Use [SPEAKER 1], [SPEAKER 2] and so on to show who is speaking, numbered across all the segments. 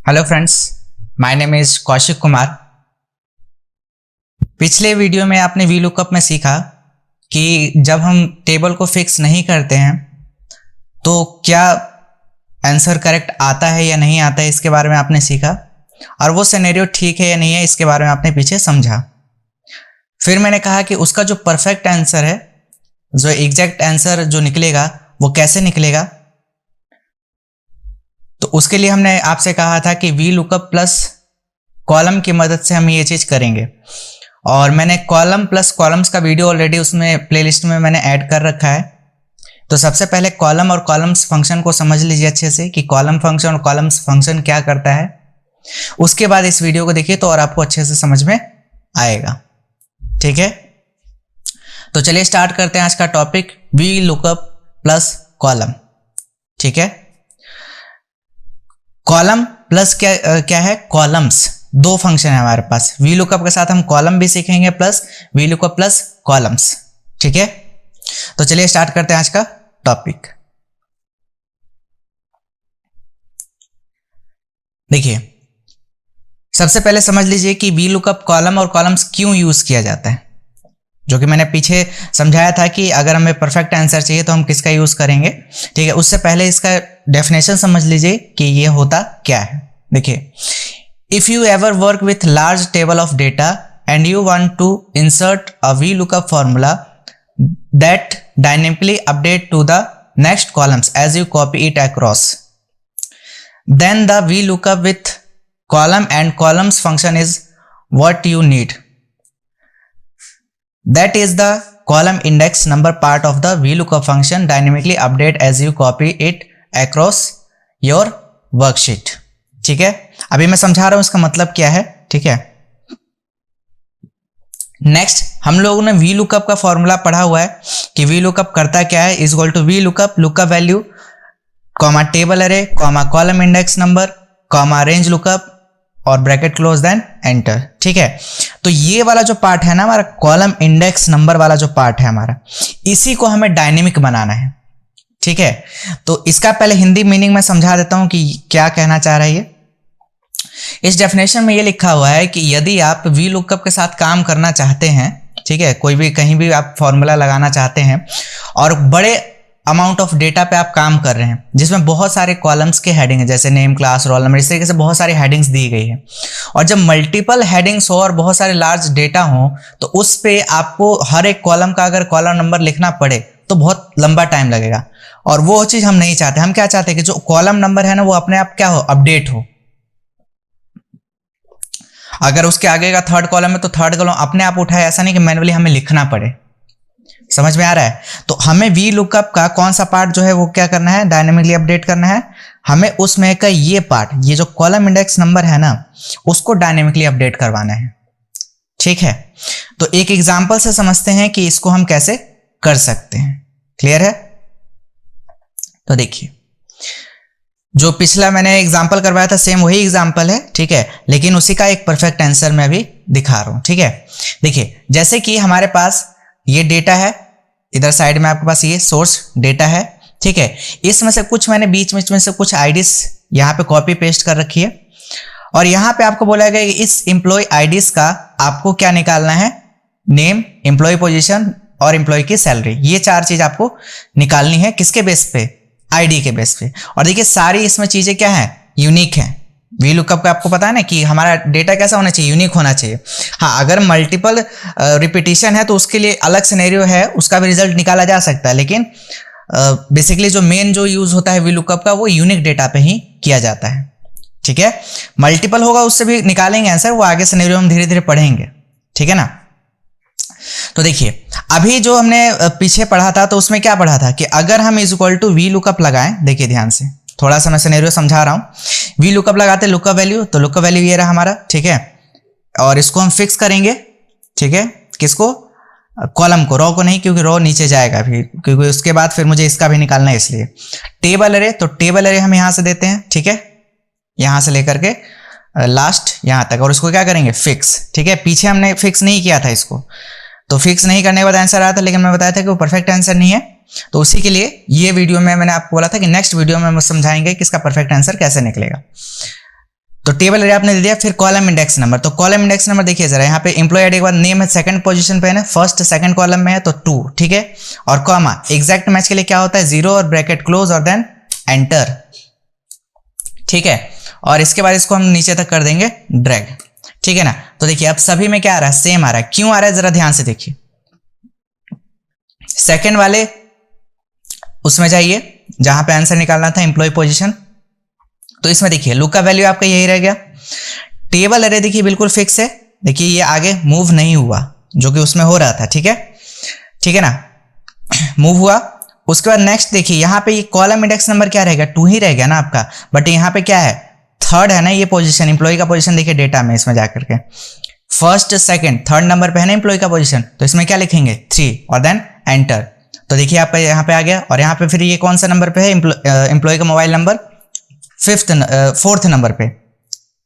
[SPEAKER 1] Hello friends, my name is Kaushik Kumar. पिछले video में आपने वी लुकअप में सीखा कि जब हम टेबल को फिक्स नहीं करते हैं तो क्या आंसर करेक्ट आता है या नहीं आता है, इसके बारे में आपने सीखा और वो सिनेरियो ठीक है या नहीं है इसके बारे में आपने पीछे समझा। फिर मैंने कहा कि उसका जो परफेक्ट आंसर है, जो एग्जैक्ट आंसर जो निकलेगा वो कैसे निकलेगा। तो उसके लिए हमने आपसे कहा था कि वी लुकअप प्लस कॉलम की मदद से हम ये चीज करेंगे और मैंने कॉलम प्लस कॉलम्स का वीडियो ऑलरेडी उसमें प्लेलिस्ट में मैंने ऐड कर रखा है। तो सबसे पहले कॉलम और कॉलम्स फंक्शन को समझ लीजिए अच्छे से कि कॉलम फंक्शन और कॉलम्स फंक्शन क्या करता है। उसके बाद इस वीडियो को देखिए तो और आपको अच्छे से समझ में आएगा। ठीक है, तो चलिए स्टार्ट करते हैं आज का topic, V lookup plus column. ठीक है, कॉलम प्लस क्या है, कॉलम्स। दो फंक्शन है हमारे पास, वी लुकअप के साथ हम कॉलम भी सीखेंगे plus V lookup plus columns. ठीक है, तो चलिए स्टार्ट करते हैं आज का टॉपिक। देखिए, सबसे पहले समझ लीजिए कि वी लुकअप कॉलम और कॉलम्स क्यों यूज किया जाता है, जो कि मैंने पीछे समझाया था कि अगर हमें परफेक्ट आंसर चाहिए तो हम किसका यूज करेंगे। ठीक है, उससे पहले इसका डेफिनेशन समझ लीजिए कि ये होता क्या है। देखिए, if you ever work with large table of data and you want to insert a V lookup formula that dynamically update to the next columns as you copy it across, then the VLOOKUP with column and columns function is what you need. That is the column index number part of the VLOOKUP function dynamically update as you copy it across your worksheet. ठीक है, अभी मैं समझा रहा हूं इसका मतलब क्या है। ठीक है, नेक्स्ट हम लोगों ने VLOOKUP का फॉर्मूला पढ़ा हुआ है कि VLOOKUP करता क्या है, is equal to VLOOKUP lookup value comma table array comma column index number comma range lookup और ब्रैकेट क्लोज देन एंटर। ठीक है, तो ये वाला जो पार्ट है ना हमारा, कॉलम इंडेक्स नंबर वाला जो पार्ट है हमारा, इसी को हमें डायनेमिक बनाना है। ठीक है, तो इसका पहले हिंदी मीनिंग में समझा देता हूं कि क्या कहना चाह रहा है ये। इस डेफिनेशन में ये लिखा हुआ है कि यदि आप वी लुकअप के साथ काम करना चाहते हैं, ठीक है, कोई भी कहीं भी आप फॉर्मूला लगाना चाहते हैं और बड़े अमाउंट ऑफ डेटा पे आप काम कर रहे हैं जिसमें बहुत सारे कॉलम्स के हेडिंग है, जैसे नेम, क्लास, रोल नंबर, इस तरीके से बहुत सारी हेडिंग्स दी गई है। और जब मल्टीपल हेडिंग्स हो और बहुत सारे लार्ज डेटा हो तो उस पे आपको हर एक कॉलम का अगर कॉलम नंबर लिखना पड़े तो बहुत लंबा टाइम लगेगा और वो चीज हम नहीं चाहते। हम क्या चाहते हैं कि जो कॉलम नंबर है ना वो अपने आप क्या हो, अपडेट हो। अगर उसके आगे का थर्ड कॉलम है तो थर्ड कॉलम अपने आप उठाए, ऐसा नहीं कि मैन्युअली हमें लिखना पड़े। समझ में आ रहा है? तो हमें वी लुकअप का कौन सा पार्ट जो है वो क्या करना है, डायनेमिकली अपडेट करना है। हमें उसमें का ये पार्ट, ये जो कॉलम इंडेक्स नंबर है ना, उसको डायनेमिकली अपडेट करवाना है। ठीक है, तो एक एग्जांपल से समझते हैं कि इसको हम कैसे कर सकते हैं। क्लियर है? तो देखिए, जो पिछला मैंने एग्जाम्पल करवाया था सेम वही एग्जाम्पल है। ठीक है, लेकिन उसी का एक परफेक्ट आंसर मैं अभी दिखा रहा हूं। ठीक है, देखिए, जैसे कि हमारे पास ये डेटा है, इधर साइड में आपके पास ये सोर्स डेटा है। ठीक है, इसमें से कुछ मैंने बीच में से कुछ आईडीज यहाँ पे कॉपी पेस्ट कर रखी है और यहाँ पे आपको बोला गया कि इस एम्प्लॉय आईडीज का आपको क्या निकालना है, नेम, एम्प्लॉय पोजीशन और एम्प्लॉय की सैलरी। ये चार चीज आपको निकालनी है। किसके बेस पे? आईडी के बेस पे। और देखिए, सारी इसमें चीजें क्या है, यूनिक है। वी लुकअप का आपको पता है ना कि हमारा डेटा कैसा होना चाहिए, यूनिक होना चाहिए। हाँ, अगर मल्टीपल रिपीटिशन है तो उसके लिए अलग सिनेरियो है, उसका भी रिजल्ट निकाला जा सकता है, लेकिन बेसिकली जो मेन जो यूज होता है वी लुकअप का वो यूनिक डेटा पे ही किया जाता है। ठीक है, मल्टीपल होगा उससे भी निकालेंगे आंसर, वो आगे सिनेरियो हम धीरे धीरे पढ़ेंगे। ठीक है ना? तो देखिए, अभी जो हमने पीछे पढ़ा था तो उसमें क्या पढ़ा था कि अगर हम is equal to V lookup लगाएं, देखिए ध्यान से, थोड़ा सा मैं सिनेरियो समझा रहा हूं। वी लुकअप लगाते लुकअप वैल्यू, तो लुकअप वैल्यू ये रहा हमारा। ठीक है, और इसको हम फिक्स करेंगे। ठीक है, किसको? कॉलम को, रो को नहीं, क्योंकि रो नीचे जाएगा फिर, क्योंकि उसके बाद फिर मुझे इसका भी निकालना है इसलिए। टेबल अरे, तो टेबल अरे हम यहां से देते हैं। ठीक है, यहां से लेकर के लास्ट यहां तक, और इसको क्या करेंगे, फिक्स। ठीक है, पीछे हमने फिक्स नहीं किया था इसको, तो फिक्स नहीं करने के बाद आंसर आया था, लेकिन मैं बताया था कि वो परफेक्ट आंसर नहीं है। तो उसी के लिए ये वीडियो में मैंने आपको बोला था कि नेक्स्ट वीडियो में हम समझाएंगे कि इसका परफेक्ट आंसर कैसे निकलेगा। तो टेबल एरिया आपने दे दिया, फिर कॉलम इंडेक्स नंबर। तो कॉलम इंडेक्स नंबर देखिए जरा, यहाँ पे एम्प्लॉय आईडी के बाद नेम है, सेकंड पोजीशन पे है ना, फर्स्ट सेकंड कॉलम में है तो 2, ठीक है। और कॉमा एग्जैक्ट मैच के लिए क्या होता है 0 और ब्रैकेट क्लोज और देन एंटर, ठीक है। और इसके बाद इसको हम नीचे तक कर देंगे ड्रैग, ठीक है ना। तो देखिए अब सभी में क्या आ रहा है, सेम आ रहा है। क्यों आ रहा है जरा ध्यान से देखिए, सेकंड वाले उसमें जाइए जहां पे आंसर निकालना था एम्प्लॉय पोजीशन, तो इसमें देखिए लुकअप वैल्यू आपका यही रह गया। टेबल अरे देखिए बिल्कुल फिक्स है, देखिए ये आगे मूव नहीं हुआ जो कि उसमें हो रहा था, ठीक है, ठीक है ना, मूव हुआ। उसके बाद नेक्स्ट देखिए यहाँ पे ये कॉलम इंडेक्स नंबर क्या रहेगा, 2 ही रह गया ना आपका, बट यहाँ पे क्या है, थर्ड है ना ये पोजीशन, एम्प्लॉय का पोजीशन देखिए डेटा में इसमें जाकर के फर्स्ट सेकंड थर्ड नंबर पे है ना एम्प्लॉय का पोजीशन, तो इसमें क्या लिखेंगे 3 और देन एंटर। तो देखिए आपका यहाँ पे आ गया। और यहाँ पे फिर ये कौन सा नंबर पे है, एम्प्लॉय का मोबाइल नंबर फोर्थ नंबर पे,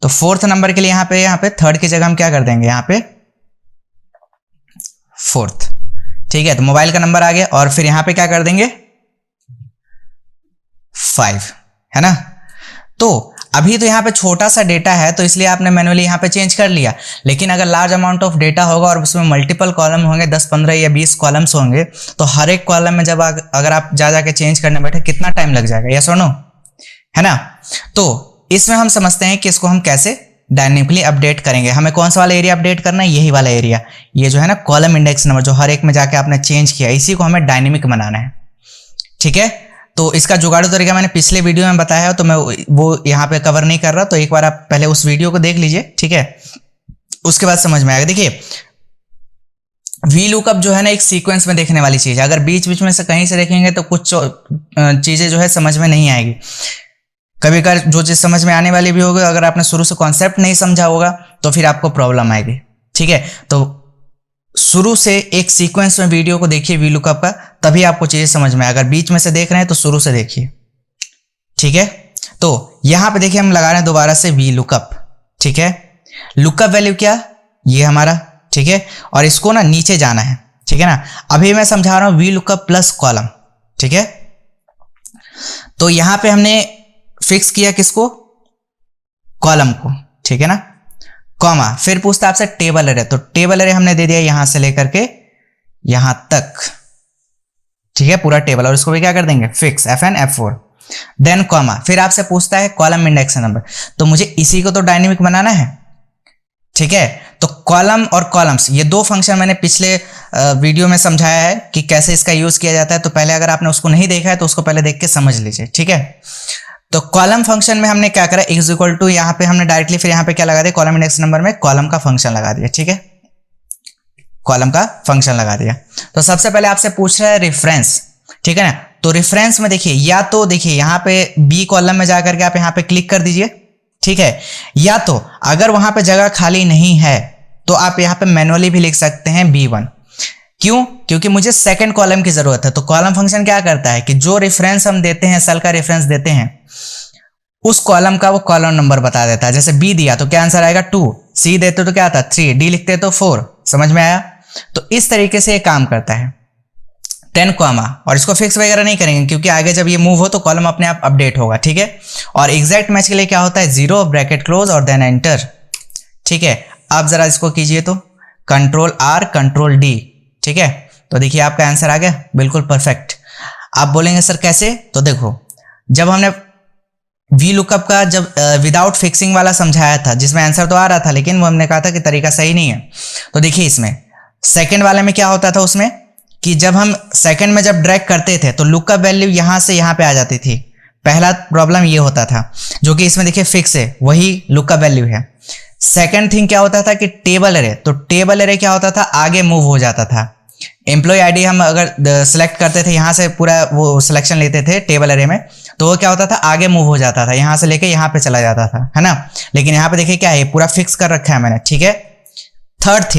[SPEAKER 1] तो फोर्थ नंबर के लिए यहाँ पे थर्ड की जगह हम क्या कर देंगे यहाँ पे फोर्थ, ठीक है। तो मोबाइल का नंबर आ गया और फिर यहाँ पे क्या कर देंगे 5, है ना। तो अभी तो यहाँ पे छोटा सा डेटा है तो इसलिए आपने मैन्युअली यहाँ पे चेंज कर लिया, लेकिन अगर लार्ज अमाउंट ऑफ डेटा होगा और उसमें मल्टीपल कॉलम होंगे, 10 15 या 20 कॉलम्स होंगे, तो हर एक कॉलम में जब अगर आप जाके चेंज करने बैठे कितना टाइम लग जाएगा, यस और नो, है ना। तो इसमें हम समझते हैं कि इसको हम कैसे डायनेमिकली अपडेट करेंगे। हमें कौन सा वाला एरिया अपडेट करना है, यही वाला एरिया, ये जो है ना कॉलम इंडेक्स नंबर जो हर एक में जाके आपने चेंज किया, इसी को हमें डायनेमिक बनाना है, ठीक है। तो इसका जुगाड़ू तरीका मैंने पिछले वीडियो में बताया है, तो मैं वो यहाँ पे कवर नहीं कर रहा, तो एक बार आप पहले उस वीडियो को देख लीजिए, ठीक है, उसके बाद समझ में आएगा। देखिए वी लुकअप जो है ना एक सीक्वेंस में देखने वाली चीज है, अगर बीच बीच में से कहीं से देखेंगे तो कुछ चीजें जो है समझ में नहीं आएगी। कभी कभार जो चीज समझ में आने वाली भी होगी, अगर आपने शुरू से कॉन्सेप्ट नहीं समझा होगा तो फिर आपको प्रॉब्लम आएगी, ठीक है। तो शुरू से एक सीक्वेंस में वीडियो को देखिए वी लुकअप का, तभी आपको चीजें समझ में आए। अगर बीच में से देख रहे हैं तो शुरू से देखिए, ठीक है। तो यहां पे देखिए हम लगा रहे हैं दोबारा से वी लुकअप, ठीक है। लुकअप वैल्यू क्या, ये हमारा, ठीक है, और इसको ना नीचे जाना है, ठीक है ना। अभी मैं समझा रहा हूं वी लुकअप प्लस कॉलम, ठीक है। तो यहां पे हमने फिक्स किया किसको, कॉलम को, ठीक है ना, कॉमा, फिर पूछता है आपसे टेबल एरे, तो टेबल एरे हमने दे दिया यहां से लेकर के यहां तक, ठीक है, पूरा टेबल, और इसको भी क्या कर देंगे fix FN F4, then comma, फिर आपसे पूछता है कॉलम इंडेक्स नंबर, तो मुझे इसी को तो डायनेमिक बनाना है, ठीक है। तो कॉलम और कॉलम्स ये दो फंक्शन मैंने पिछले वीडियो में समझाया है कि कैसे इसका यूज किया जाता है, तो पहले अगर आपने उसको नहीं देखा है तो उसको पहले देख के समझ लीजिए, ठीक है। तो कॉलम फंक्शन में हमने क्या करा, इज इक्वल टू, यहाँ पे हमने डायरेक्टली फिर यहाँ पे क्या लगा दिया, कॉलम इंडेक्स नंबर में कॉलम का फंक्शन लगा दिया, ठीक है, कॉलम का फंक्शन लगा दिया। तो सबसे पहले आपसे पूछ रहा है रेफरेंस, ठीक है ना। तो रेफरेंस में देखिए, या तो देखिए यहाँ पे बी कॉलम में जाकर के आप यहाँ पे क्लिक कर दीजिए, ठीक है, या तो अगर वहां पे जगह खाली नहीं है तो आप यहाँ पे मैनुअली भी लिख सकते हैं B1। क्यों, क्योंकि मुझे सेकंड कॉलम की जरूरत है। तो कॉलम फंक्शन क्या करता है कि जो रेफरेंस हम देते हैं, सेल का रेफरेंस देते हैं, उस कॉलम का वो कॉलम नंबर बता देता है। जैसे बी दिया तो क्या आंसर आएगा 2, सी देते तो क्या आता 3, डी लिखते तो 4, समझ में आया। तो इस तरीके से ये काम करता है। 10 कॉमा, और इसको फिक्स वगैरह नहीं करेंगे क्योंकि आगे जब ये मूव हो तो कॉलम अपने आप अपडेट होगा, ठीक है। और एग्जैक्ट मैच के लिए क्या होता है 0 ब्रैकेट क्लोज और देन एंटर, ठीक है। आप जरा इसको कीजिए तो कंट्रोल R कंट्रोल D, ठीक है। तो देखिए आपका आंसर आ गया बिल्कुल परफेक्ट। आप बोलेंगे सर कैसे, तो देखो जब हमने वी लुकअप का जब विदाउट फिक्सिंग वाला समझाया था, जिसमें आंसर तो आ रहा था लेकिन वो हमने कहा था कि तरीका सही नहीं है। तो देखिए इसमें सेकंड वाले में क्या होता था, उसमें कि जब हम सेकंड में जब ड्रैग करते थे तो लुकअप वैल्यू यहां से यहां पे आ जाती थी। पहला प्रॉब्लम ये होता था, जो कि इसमें देखिए फिक्स है, वही लुकअप वैल्यू है। सेकंड थिंग क्या होता था कि टेबल एरे, तो टेबल एरे क्या होता था, आगे मूव हो जाता था। एम्प्लॉय आईडी हम अगर सिलेक्ट करते थे, यहां से पूरा वो सिलेक्शन लेते थे टेबल एरे में, तो वो क्या होता था आगे मूव हो जाता था, यहां से लेके यहां पे चला जाता था, है ना। लेकिन यहां पे देखिए क्या है, पूरा फिक्स कर रखा है मैंने, ठीक है। थर्ड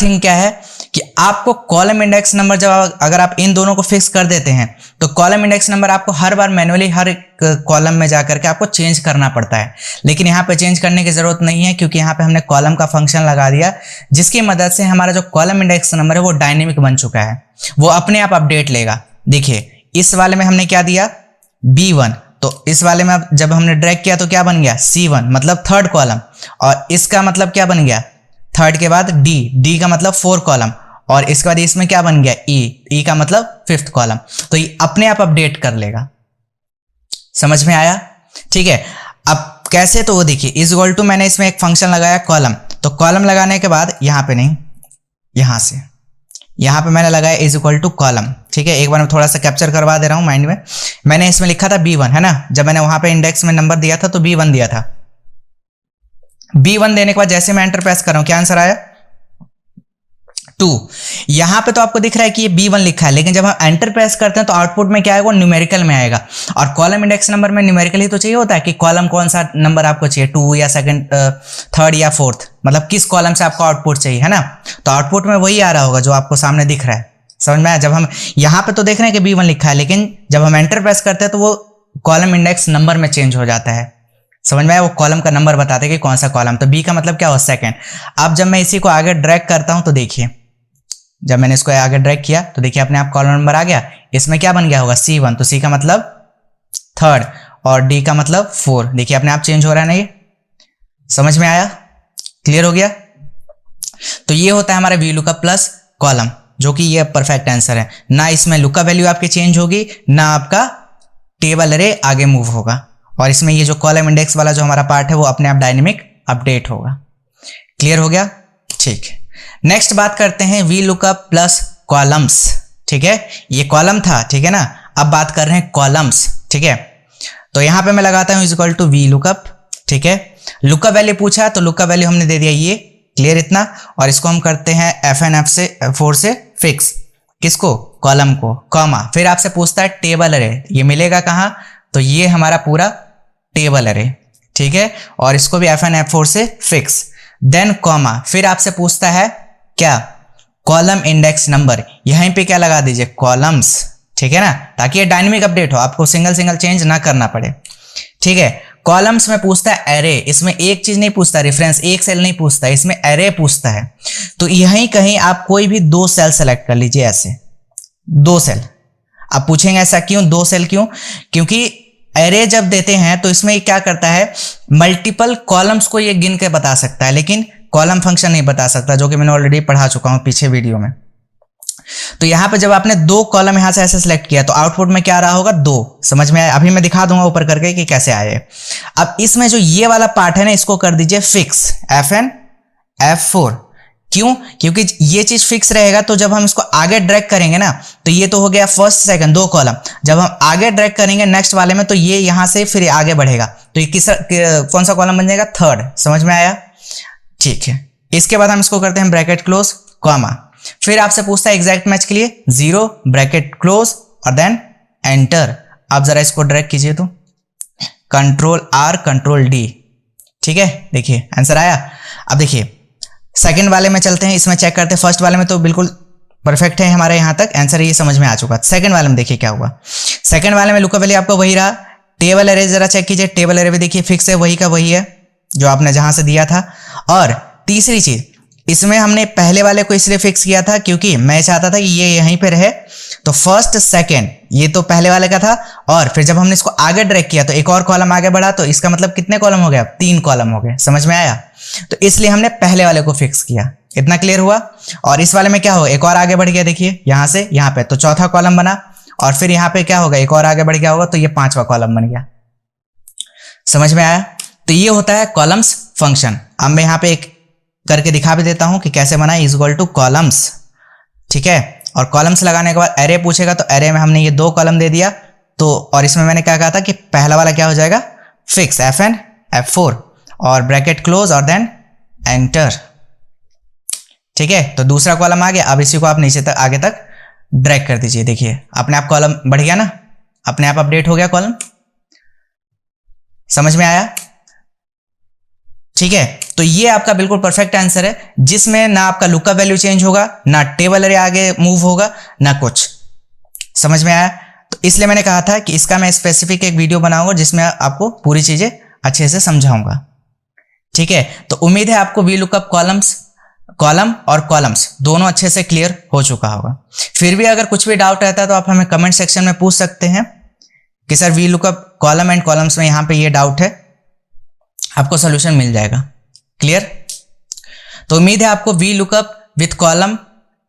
[SPEAKER 1] थिंग क्या है कि आपको कॉलम इंडेक्स नंबर जब अगर आप इन दोनों को फिक्स कर देते हैं तो कॉलम इंडेक्स नंबर आपको हर बार मैन्युअली हर एक कॉलम में जाकर के आपको चेंज करना पड़ता है। लेकिन यहाँ पे चेंज करने की जरूरत नहीं है क्योंकि यहाँ पे हमने कॉलम का फंक्शन लगा दिया, जिसकी मदद से हमारा जो कॉलम इंडेक्स नंबर है वो डायनेमिक बन चुका है, वो अपने आप अपडेट लेगा। देखिए इस वाले में हमने क्या दिया B1, तो इस वाले में अब जब हमने ड्रैग किया तो क्या बन गया C1 मतलब थर्ड कॉलम, और इसका मतलब क्या बन गया थर्ड के बाद D का मतलब फोर्थ कॉलम, और इसके बाद इसमें क्या बन गया E का मतलब फिफ्थ कॉलम। तो ये अपने आप अपडेट कर लेगा। समझ में आया? ठीक है, अब कैसे, तो वो देखिए इज इक्वल टू मैंने इसमें एक फंक्शन लगाया कॉलम, तो कॉलम लगाने के बाद यहां पे नहीं, यहां से यहां पे मैंने लगाया इज इक्वल टू कॉलम। ठीक है, एक बार मैं थोड़ा सा कैप्चर करवा दे रहा हूं माइंड में। मैंने इसमें लिखा था B1 है ना, जब मैंने वहां पे इंडेक्स में नंबर दिया था तो B1 दिया था। B1 देने के बाद जैसे मैं एंटर प्रेस कर रहा हूं क्या आंसर आया 2। यहां पे तो आपको दिख रहा है कि ये B1 लिखा है, लेकिन जब हम एंटर प्रेस करते हैं तो आउटपुट में क्या आएगा, न्यूमेरिकल में आएगा। और कॉलम इंडेक्स नंबर में न्यूमेरिकल ही तो चाहिए होता है कि कॉलम कौन सा नंबर आपको चाहिए, 2 या सेकंड, थर्ड या फोर्थ, मतलब किस कॉलम से आपको आउटपुट चाहिए, है ना। तो आउटपुट में वही आ रहा होगा जो आपको सामने दिख रहा है। समझ में आया? जब हम यहाँ पे तो देख रहे हैं कि B1 लिखा है, लेकिन जब हम एंटर प्रेस करते हैं तो वो कॉलम इंडेक्स नंबर में चेंज हो जाता है। समझ में आया? वो कॉलम का नंबर बताते हैं कि कौन सा कॉलम। तो B का मतलब क्या हो, सेकंड। अब जब मैं इसी को आगे ड्रैग करता हूं तो देखिए, जब मैंने इसको आगे ड्रैग किया तो देखिए अपने आप कॉलम नंबर आ गया। इसमें क्या बन गया होगा C1, तो C का मतलब थर्ड, और D का मतलब 4। देखिए अपने आप चेंज हो रहा है ना ये। समझ में आया? क्लियर हो गया? तो ये होता है हमारा वी लुकअप प्लस कॉलम, जो कि ये परफेक्ट आंसर है। ना इसमें लुकअप वैल्यू आपकी चेंज होगी, ना आपका टेबल अरे आगे मूव होगा, और इसमें ये जो कॉलम इंडेक्स वाला जो हमारा पार्ट है वो अपने आप डायनेमिक अपडेट होगा। क्लियर हो गया? ठीक है, नेक्स्ट बात करते हैं वी लुकअप प्लस कॉलम्स। ठीक है, ये कॉलम था, ठीक है ना। अब बात कर रहे हैं कॉलम्स। ठीक है, तो यहां पे मैं लगाता हूं is equal to V lookup. ठीक है, लुकअप वैल्यू पूछा तो लुकअप वैल्यू हमने दे दिया ये, क्लियर इतना। और इसको हम करते हैं FN4 से फिक्स, किसको, कॉलम को, कॉमा। फिर आपसे पूछता है टेबल अरे, ये मिलेगा कहां, तो ये हमारा पूरा टेबल अरे। ठीक है, और इसको भी FN4 से फिक्स, देन कॉमा। फिर आपसे पूछता है क्या, कॉलम इंडेक्स नंबर, यहीं पे क्या लगा दीजिए, कॉलम्स। ठीक है ना, ताकि ये डायनेमिक अपडेट हो, आपको सिंगल सिंगल चेंज ना करना पड़े। ठीक है, कॉलम्स में पूछता है एरे, इसमें एक चीज नहीं पूछता, रेफरेंस एक सेल नहीं पूछता, इसमें एरे पूछता है। तो यहीं कहीं आप कोई भी 2 सेल सेलेक्ट कर लीजिए, ऐसे 2 सेल। आप पूछेंगे ऐसा क्यों, 2 सेल क्यों, क्योंकि एरे जब देते हैं तो इसमें क्या करता है, मल्टीपल कॉलम्स को ये गिन के बता सकता है, लेकिन कॉलम फंक्शन नहीं बता सकता, जो कि मैंने ऑलरेडी पढ़ा चुका हूं पीछे वीडियो में। तो यहां पे जब आपने 2 कॉलम यहां से ऐसे सिलेक्ट किया तो आउटपुट में क्या आ रहा होगा, 2। समझ में आया? अभी मैं दिखा दूंगा ऊपर करके कि कैसे आए। अब इसमें जो ये वाला पार्ट है ना, इसको कर दीजिए फिक्स, FN4। क्यों? क्योंकि ये चीज फिक्स रहेगा, तो जब हम इसको आगे ड्रैग करेंगे ना, तो ये तो हो गया फर्स्ट सेकंड 2 कॉलम। जब हम आगे ड्रैग करेंगे नेक्स्ट वाले में, तो ये यहां से फिर आगे बढ़ेगा, तो ये कौन सा कॉलम बन जाएगा, थर्ड। समझ में आया? ठीक है, इसके बाद हम इसको करते हैं ब्रैकेट क्लोज, कॉमा। फिर आपसे पूछता है एग्जैक्ट मैच के लिए 0 ब्रैकेट क्लोज और देन एंटर। आप जरा इसको ड्रैग कीजिए तो Ctrl+R Ctrl+D। ठीक है, देखिए आंसर आया। अब देखिए सेकंड वाले में चलते हैं, इसमें चेक करते हैं। फर्स्ट वाले में तो बिल्कुल परफेक्ट है हमारे यहां तक, आंसर ये समझ में आ चुका। सेकंड वाले में देखिए क्या हुआ। सेकंड वाले में लुकअप वैल्यू आपको वही रहा, टेबल अरे जरा चेक कीजिए, टेबल अरे भी देखिए फिक्स है, वही का वही है जो आपने जहां से दिया था। और तीसरी चीज, इसमें हमने पहले वाले को इसलिए फिक्स किया था क्योंकि मैं चाहता था कि ये यहीं पे रहे, तो फर्स्ट सेकंड ये तो पहले वाले का था, और फिर जब हमने इसको आगे ड्रैग किया तो एक और कॉलम आगे बढ़ा, तो इसका मतलब कितने कॉलम हो गया, 3 कॉलम हो गए। समझ में आया? तो इसलिए हमने पहले वाले को फिक्स किया। इतना क्लियर हुआ? और इस वाले में क्या होगा, एक और आगे बढ़ गया, देखिए यहां से यहां पे, तो चौथा कॉलम बना, और फिर यहां पे क्या होगा, एक और आगे बढ़ गया होगा, तो ये 5वां कॉलम बन गया। समझ में आया? तो ये होता है कॉलम्स फंक्शन। अब मैं यहां पे एक करके दिखा भी देता हूं कि कैसे बना, इज इक्वल टू कॉलम्स। ठीक है, और कॉलम्स लगाने के बाद एरे पूछेगा, तो एरे में हमने ये 2 कॉलम दे दिया, तो और इसमें मैंने क्या कहा था कि पहला वाला क्या हो जाएगा, फिक्स FN4 और ब्रैकेट क्लोज और देन एंटर। ठीक है, तो दूसरा कॉलम आ गया। अब इसी को आप नीचे तक आगे तक ड्रैग कर दीजिए, देखिए अपने आप कॉलम बढ़ गया ना, अपने आप अपडेट हो गया कॉलम। समझ में आया? ठीक है, तो ये आपका बिल्कुल परफेक्ट आंसर है, जिसमें ना आपका लुकअप वैल्यू चेंज होगा, ना टेबल अरे आगे मूव होगा, ना कुछ। समझ में आया? तो इसलिए मैंने कहा था कि इसका मैं स्पेसिफिक एक वीडियो बनाऊंगा जिसमें आपको पूरी चीजें अच्छे से समझाऊंगा। ठीक है, तो उम्मीद है आपको वी लुकअप कॉलम और कॉलम्स दोनों अच्छे से क्लियर हो चुका होगा। फिर भी अगर कुछ भी डाउट रहता है तो आप हमें कमेंट सेक्शन में पूछ सकते हैं। कि sir V lookup column and columns में यहाँ पे ये डाउट है, आपको सोल्यूशन मिल जाएगा। क्लियर? तो उम्मीद है आपको V lookup with column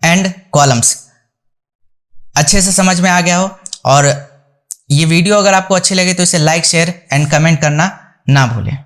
[SPEAKER 1] and columns अच्छे से समझ में आ गया हो। और ये वीडियो अगर आपको अच्छी लगे तो इसे लाइक, शेयर एंड कमेंट करना ना भूलें।